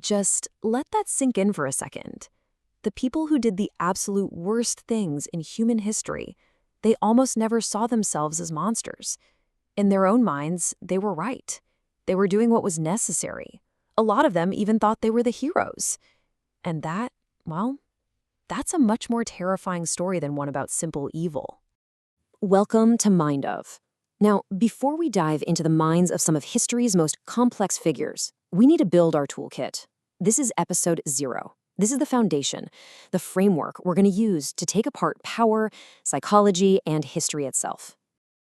Just let that sink in for a second. The people who did the absolute worst things in human history, they almost never saw themselves as monsters. In their own minds, they were right. They were doing what was necessary. A lot of them even thought they were the heroes. And that, well, that's a much more terrifying story than one about simple evil. Welcome to Mind Of. Now, before we dive into the minds of some of history's most complex figures, we need to build our toolkit. This is episode 0. This is the foundation, the framework we're going to use to take apart power, psychology, and history itself.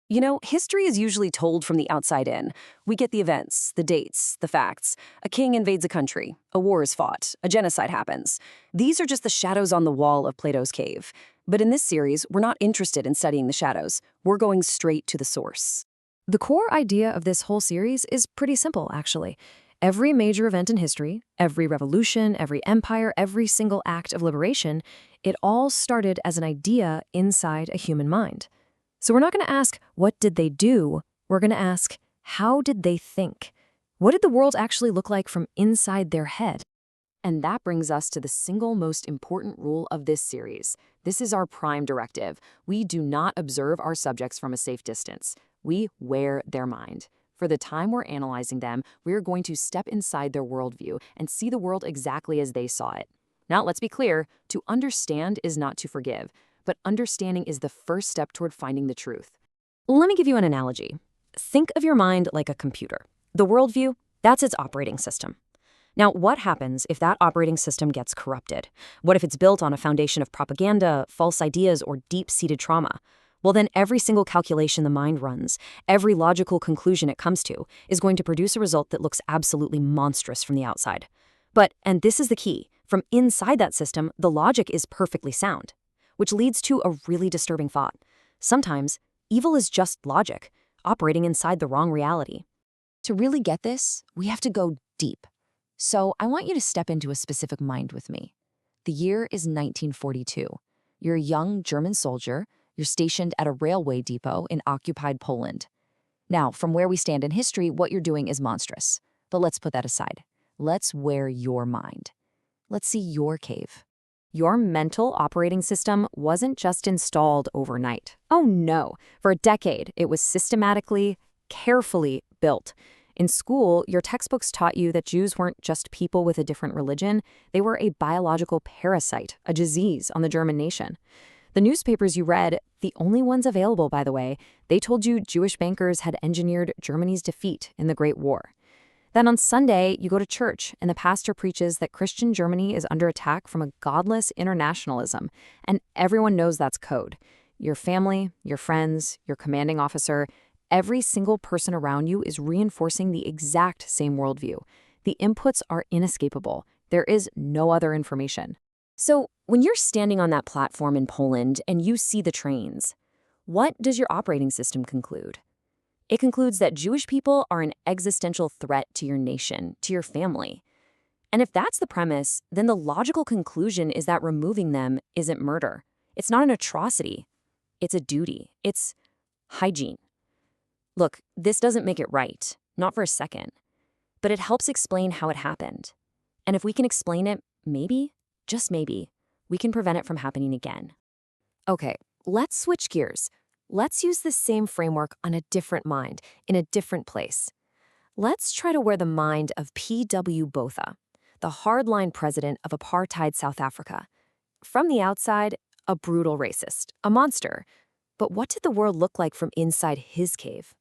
You know, history is usually told from the outside in. We get the events, the dates, the facts. A king invades a country, a war is fought, a genocide happens. These are just the shadows on the wall of Plato's cave. But in this series, we're not interested in studying the shadows. We're going straight to the source. The core idea of this whole series is pretty simple, actually. Every major event in history, every revolution, every empire, every single act of liberation, it all started as an idea inside a human mind. So we're not going to ask, what did they do? We're going to ask, how did they think? What did the world actually look like from inside their head? And that brings us to the single most important rule of this series. This is our prime directive. We do not observe our subjects from a safe distance. We wear their mind. For the time we're analyzing them, we're going to step inside their worldview and see the world exactly as they saw it. Now, let's be clear, to understand is not to forgive, but understanding is the first step toward finding the truth. Let me give you an analogy. Think of your mind like a computer. The worldview, that's its operating system. Now, what happens if that operating system gets corrupted? What if it's built on a foundation of propaganda, false ideas, or deep-seated trauma? Well, then every single calculation the mind runs, every logical conclusion it comes to, is going to produce a result that looks absolutely monstrous from the outside. But, and this is the key, from inside that system, the logic is perfectly sound, which leads to a really disturbing thought. Sometimes, evil is just logic, operating inside the wrong reality. To really get this, we have to go deep. So I want you to step into a specific mind with me. The year is 1942. You're a young German soldier. You're stationed at a railway depot in occupied Poland. Now, from where we stand in history, what you're doing is monstrous. But let's put that aside. Let's wear your mind. Let's see your cave. Your mental operating system wasn't just installed overnight. Oh no, for a decade, it was systematically, carefully built. In school, your textbooks taught you that Jews weren't just people with a different religion. They were a biological parasite, a disease on the German nation. The newspapers you read, the only ones available, by the way, they told you Jewish bankers had engineered Germany's defeat in the Great War. Then on Sunday, you go to church, and the pastor preaches that Christian Germany is under attack from a godless internationalism, and everyone knows that's code. Your family, your friends, your commanding officer, every single person around you is reinforcing the exact same worldview. The inputs are inescapable. There is no other information. So, when you're standing on that platform in Poland and you see the trains, what does your operating system conclude? It concludes that Jewish people are an existential threat to your nation, to your family. And if that's the premise, then the logical conclusion is that removing them isn't murder. It's not an atrocity. It's a duty. It's hygiene. Look, this doesn't make it right, not for a second, but it helps explain how it happened. And if we can explain it, maybe, just maybe, we can prevent it from happening again. Okay, let's switch gears. Let's use this same framework on a different mind, in a different place. Let's try to wear the mind of P.W. Botha, the hardline president of apartheid South Africa. From the outside, a brutal racist, a monster. But what did the world look like from inside his cave?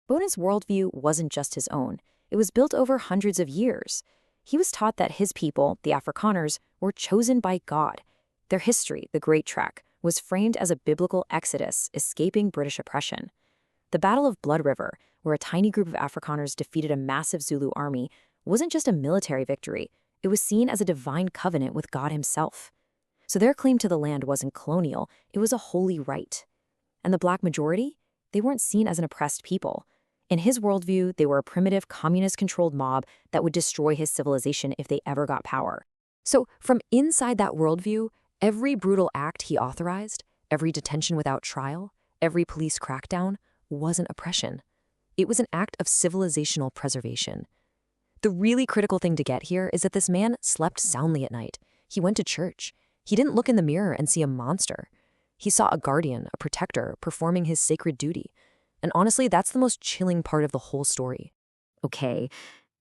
Botha's worldview wasn't just his own. It was built over hundreds of years. He was taught that his people, the Afrikaners, were chosen by God. Their history, the Great Trek, was framed as a biblical exodus escaping British oppression. The Battle of Blood River, where a tiny group of Afrikaners defeated a massive Zulu army, wasn't just a military victory. It was seen as a divine covenant with God himself. So their claim to the land wasn't colonial, it was a holy right. And the black majority? They weren't seen as an oppressed people. In his worldview, they were a primitive, communist-controlled mob that would destroy his civilization if they ever got power. So from inside that worldview, every brutal act he authorized, every detention without trial, every police crackdown, wasn't oppression. It was an act of civilizational preservation. The really critical thing to get here is that this man slept soundly at night. He went to church. He didn't look in the mirror and see a monster. He saw a guardian, a protector, performing his sacred duty. And honestly, that's the most chilling part of the whole story. Okay,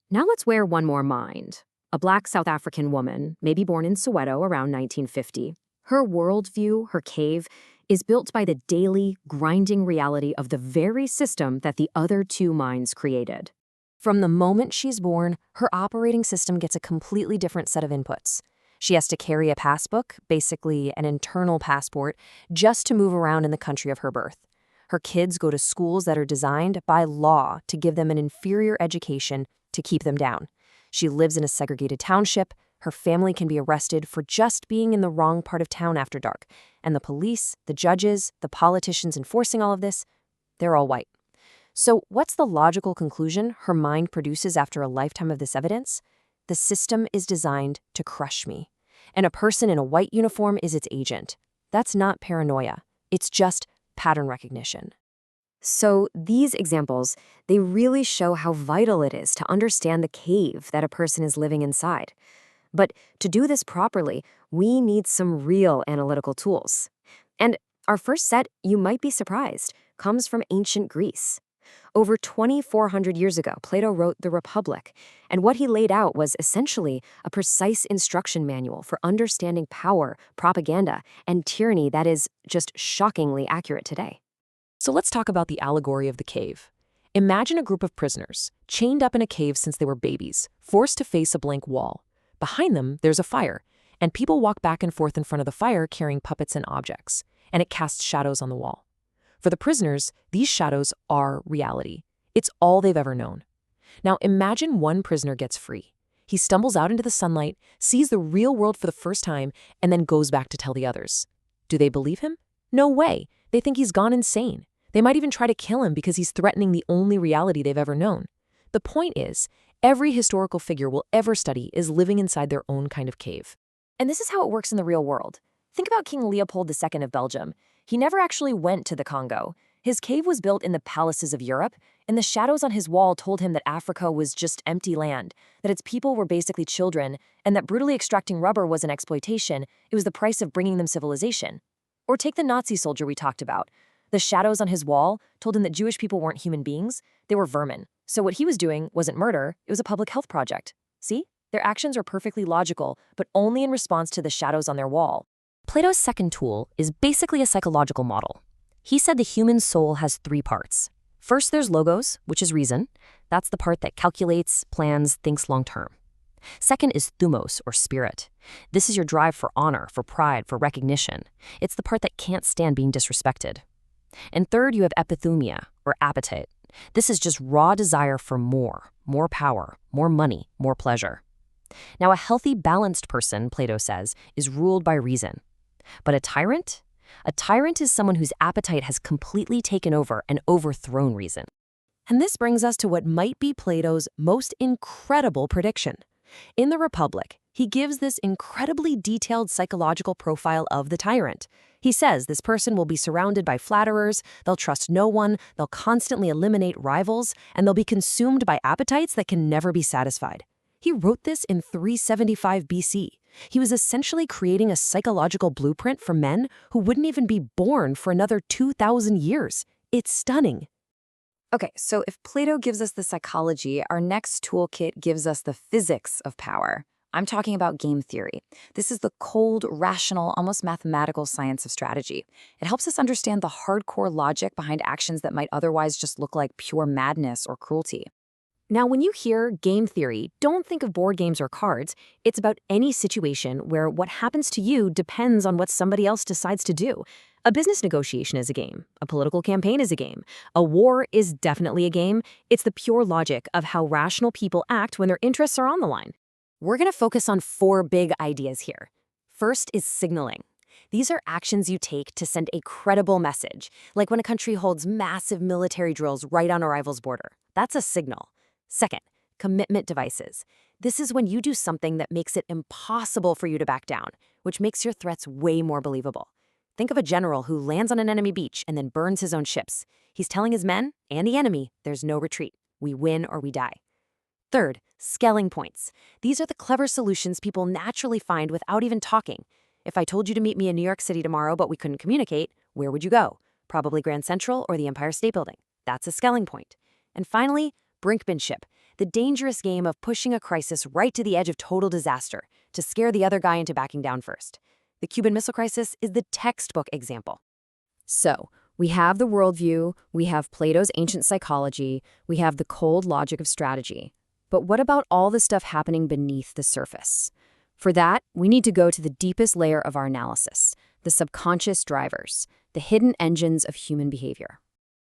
now let's wear one more mind. A Black South African woman, maybe born in Soweto around 1950. Her worldview, her cave, is built by the daily, grinding reality of the very system that the other two minds created. From the moment she's born, her operating system gets a completely different set of inputs. She has to carry a passbook, basically an internal passport, just to move around in the country of her birth. Her kids go to schools that are designed by law to give them an inferior education to keep them down. She lives in a segregated township. Her family can be arrested for just being in the wrong part of town after dark. And the police, the judges, the politicians enforcing all of this, they're all white. So what's the logical conclusion her mind produces after a lifetime of this evidence? The system is designed to crush me. And a person in a white uniform is its agent. That's not paranoia. It's just pattern recognition. So these examples, they really show how vital it is to understand the cave that a person is living inside. But to do this properly, we need some real analytical tools. And our first set, you might be surprised, comes from ancient Greece. Over 2,400 years ago, Plato wrote The Republic, and what he laid out was essentially a precise instruction manual for understanding power, propaganda, and tyranny that is just shockingly accurate today. So let's talk about the allegory of the cave. Imagine a group of prisoners, chained up in a cave since they were babies, forced to face a blank wall. Behind them, there's a fire, and people walk back and forth in front of the fire carrying puppets and objects, and it casts shadows on the wall. For the prisoners, these shadows are reality. It's all they've ever known. Now imagine one prisoner gets free. He stumbles out into the sunlight, sees the real world for the first time, and then goes back to tell the others. Do they believe him? No way. They think he's gone insane. They might even try to kill him because he's threatening the only reality they've ever known. The point is, every historical figure we'll ever study is living inside their own kind of cave. And this is how it works in the real world. Think about King Leopold II of Belgium. He never actually went to the Congo. His cave was built in the palaces of Europe, and the shadows on his wall told him that Africa was just empty land, that its people were basically children, and that brutally extracting rubber was an exploitation. It was the price of bringing them civilization. Or take the Nazi soldier we talked about. The shadows on his wall told him that Jewish people weren't human beings, they were vermin. So what he was doing wasn't murder, it was a public health project. See? Their actions are perfectly logical, but only in response to the shadows on their wall. Plato's second tool is basically a psychological model. He said the human soul has three parts. First, there's logos, which is reason. That's the part that calculates, plans, thinks long-term. Second is thumos, or spirit. This is your drive for honor, for pride, for recognition. It's the part that can't stand being disrespected. And third, you have epithumia, or appetite. This is just raw desire for more power, more money, more pleasure. Now, a healthy, balanced person, Plato says, is ruled by reason. But a tyrant? A tyrant is someone whose appetite has completely taken over and overthrown reason. And this brings us to what might be Plato's most incredible prediction. In The Republic, he gives this incredibly detailed psychological profile of the tyrant. He says this person will be surrounded by flatterers, they'll trust no one, they'll constantly eliminate rivals, and they'll be consumed by appetites that can never be satisfied. He wrote this in 375 BC. He was essentially creating a psychological blueprint for men who wouldn't even be born for another 2,000 years. It's stunning. Okay, so if Plato gives us the psychology, our next toolkit gives us the physics of power. I'm talking about game theory. This is the cold, rational, almost mathematical science of strategy. It helps us understand the hardcore logic behind actions that might otherwise just look like pure madness or cruelty. Now, when you hear game theory, don't think of board games or cards. It's about any situation where what happens to you depends on what somebody else decides to do. A business negotiation is a game. A political campaign is a game. A war is definitely a game. It's the pure logic of how rational people act when their interests are on the line. We're going to focus on 4 big ideas here. First is signaling. These are actions you take to send a credible message, like when a country holds massive military drills right on a rival's border. That's a signal. Second, commitment devices. This is when you do something that makes it impossible for you to back down, which makes your threats way more believable. Think of a general who lands on an enemy beach and then burns his own ships. He's telling his men and the enemy there's no retreat. We win or we die. Third, scaling points. These are the clever solutions people naturally find without even talking. If I told you to meet me in New York City tomorrow but we couldn't communicate, where would you go? Probably Grand Central or the Empire State Building. That's a scaling point. And finally, brinkmanship, the dangerous game of pushing a crisis right to the edge of total disaster to scare the other guy into backing down first. The Cuban Missile Crisis is the textbook example. So, we have the worldview, we have Plato's ancient psychology, we have the cold logic of strategy. But what about all the stuff happening beneath the surface? For that, we need to go to the deepest layer of our analysis, the subconscious drivers, the hidden engines of human behavior.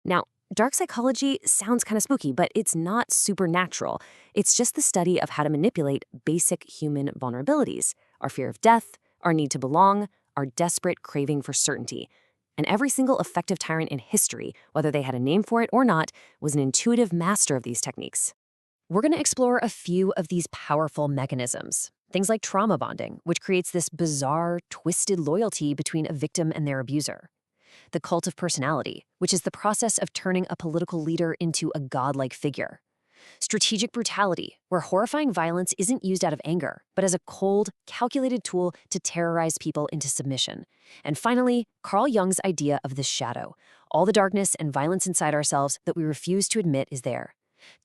Now, dark psychology sounds kind of spooky, but it's not supernatural. It's just the study of how to manipulate basic human vulnerabilities, our fear of death, our need to belong, our desperate craving for certainty. And every single effective tyrant in history, whether they had a name for it or not, was an intuitive master of these techniques. We're going to explore a few of these powerful mechanisms. Things like trauma bonding, which creates this bizarre, twisted loyalty between a victim and their abuser. The cult of personality, which is the process of turning a political leader into a godlike figure. Strategic brutality, where horrifying violence isn't used out of anger, but as a cold, calculated tool to terrorize people into submission. And finally, Carl Jung's idea of the shadow, all the darkness and violence inside ourselves that we refuse to admit is there.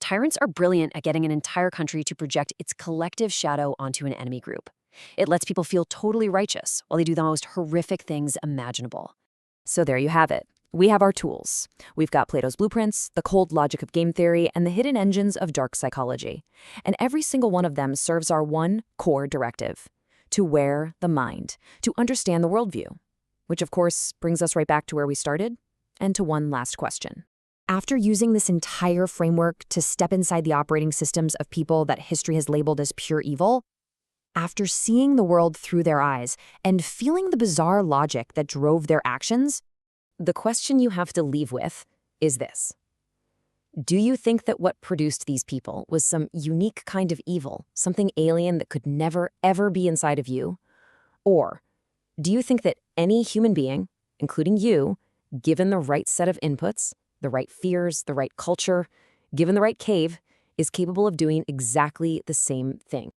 Tyrants are brilliant at getting an entire country to project its collective shadow onto an enemy group. It lets people feel totally righteous while they do the most horrific things imaginable. So there you have it. We have our tools. We've got Plato's blueprints, the cold logic of game theory, and the hidden engines of dark psychology. And every single one of them serves our one core directive: to wear the mind, to understand the worldview. Which, of course, brings us right back to where we started, and to one last question. After using this entire framework to step inside the operating systems of people that history has labeled as pure evil, after seeing the world through their eyes and feeling the bizarre logic that drove their actions, the question you have to leave with is this. Do you think that what produced these people was some unique kind of evil, something alien that could never, ever be inside of you? Or do you think that any human being, including you, given the right set of inputs, the right fears, the right culture, given the right cave, is capable of doing exactly the same thing?